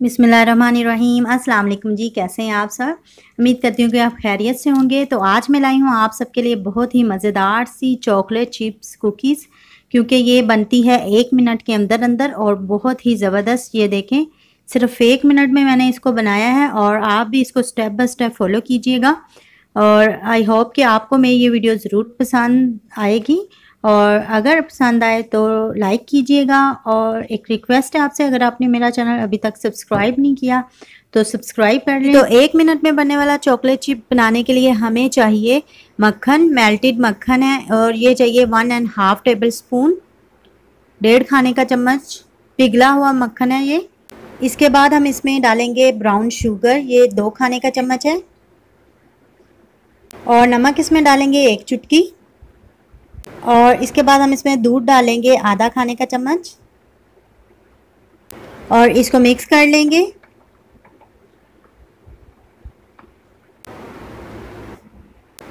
बिस्मिल्लाहिर्रहमानिर्रहीम। अस्सलाम वालेकुम जी, कैसे हैं आप सब। उम्मीद करती हूँ कि आप खैरियत से होंगे। तो आज मैं लाई हूँ आप सबके लिए बहुत ही मज़ेदार सी चॉकलेट चिप्स कुकीज़, क्योंकि ये बनती है 1 मिनट के अंदर अंदर और बहुत ही ज़बरदस्त। ये देखें, सिर्फ 1 मिनट में मैंने इसको बनाया है और आप भी इसको स्टेप बाय स्टेप फॉलो कीजिएगा। और आई होप कि आपको मेरी ये वीडियो ज़रूर पसंद आएगी, और अगर पसंद आए तो लाइक कीजिएगा। और एक रिक्वेस्ट है आपसे, अगर आपने मेरा चैनल अभी तक सब्सक्राइब नहीं किया तो सब्सक्राइब कर लें। तो 1 मिनट में बनने वाला चॉकलेट चिप बनाने के लिए हमें चाहिए मक्खन, मेल्टेड मक्खन है, और ये चाहिए 1.5 टेबल स्पून, 1.5 खाने का चम्मच पिघला हुआ मक्खन है ये। इसके बाद हम इसमें डालेंगे ब्राउन शुगर, ये 2 खाने का चम्मच है, और नमक इसमें डालेंगे 1 चुटकी। और इसके बाद हम इसमें दूध डालेंगे आधा खाने का चम्मच, और इसको मिक्स कर लेंगे।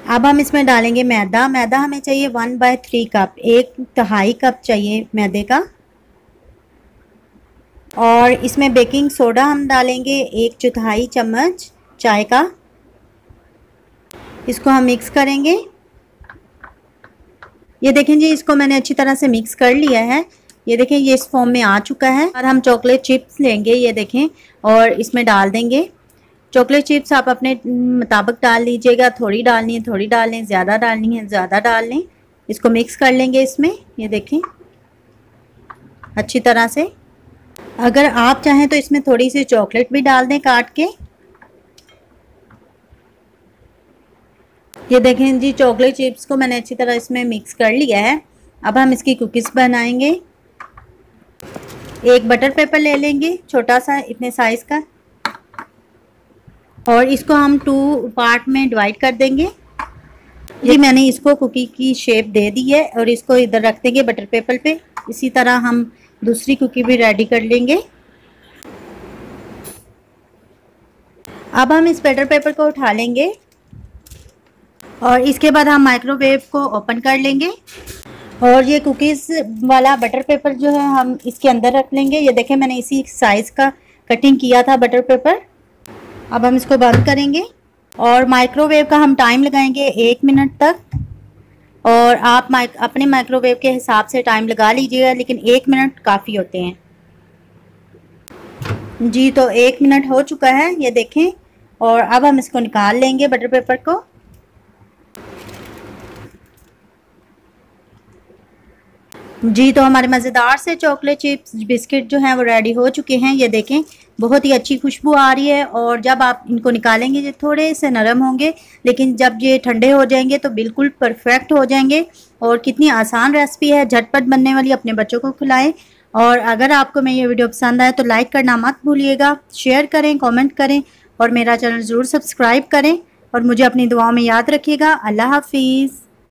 अब हम इसमें डालेंगे मैदा। मैदा हमें चाहिए 1/3 कप, 1/2 कप चाहिए मैदे का। और इसमें बेकिंग सोडा हम डालेंगे 1/4 चम्मच चाय का। इसको हम मिक्स करेंगे। ये देखें जी, इसको मैंने अच्छी तरह से मिक्स कर लिया है। ये देखें, ये इस फॉर्म में आ चुका है। और हम चॉकलेट चिप्स लेंगे, ये देखें, और इसमें डाल देंगे। चॉकलेट चिप्स आप अपने मुताबिक डाल लीजिएगा, थोड़ी डालनी है थोड़ी डाल लें, ज़्यादा डालनी है ज़्यादा डाल लें। इसको मिक्स कर लेंगे इसमें, ये देखें, अच्छी तरह से। अगर आप चाहें तो इसमें थोड़ी सी चॉकलेट भी डाल दें काट के। ये देखें जी, चॉकलेट चिप्स को मैंने अच्छी तरह इसमें मिक्स कर लिया है। अब हम इसकी कुकीज़ बनाएंगे। एक बटर पेपर ले लेंगे, छोटा सा, इतने साइज़ का, और इसको हम 2 पार्ट में डिवाइड कर देंगे। ये मैंने इसको कुकी की शेप दे दी है, और इसको इधर रख देंगे बटर पेपर पे। इसी तरह हम दूसरी कुकी भी रेडी कर लेंगे। अब हम इस बटर पेपर को उठा लेंगे, और इसके बाद हम माइक्रोवेव को ओपन कर लेंगे, और ये कुकीज़ वाला बटर पेपर जो है हम इसके अंदर रख लेंगे। ये देखें, मैंने इसी साइज़ का कटिंग किया था बटर पेपर। अब हम इसको बंद करेंगे, और माइक्रोवेव का हम टाइम लगाएंगे 1 मिनट तक। और आप अपने माइक्रोवेव के हिसाब से टाइम लगा लीजिएगा, लेकिन 1 मिनट काफ़ी होते हैं जी। तो 1 मिनट हो चुका है, ये देखें। और अब हम इसको निकाल लेंगे बटर पेपर को। जी, तो हमारे मज़ेदार से चॉकलेट चिप्स बिस्किट जो हैं वो रेडी हो चुके हैं। ये देखें, बहुत ही अच्छी खुशबू आ रही है। और जब आप इनको निकालेंगे ये थोड़े से नरम होंगे, लेकिन जब ये ठंडे हो जाएंगे तो बिल्कुल परफेक्ट हो जाएंगे। और कितनी आसान रेसिपी है, झटपट बनने वाली, अपने बच्चों को खिलाएं। और अगर आपको मेरी ये वीडियो पसंद आए तो लाइक करना मत भूलिएगा, शेयर करें, कॉमेंट करें, और मेरा चैनल ज़रूर सब्सक्राइब करें। और मुझे अपनी दुआओं में याद रखिएगा। अल्लाह हाफिज़।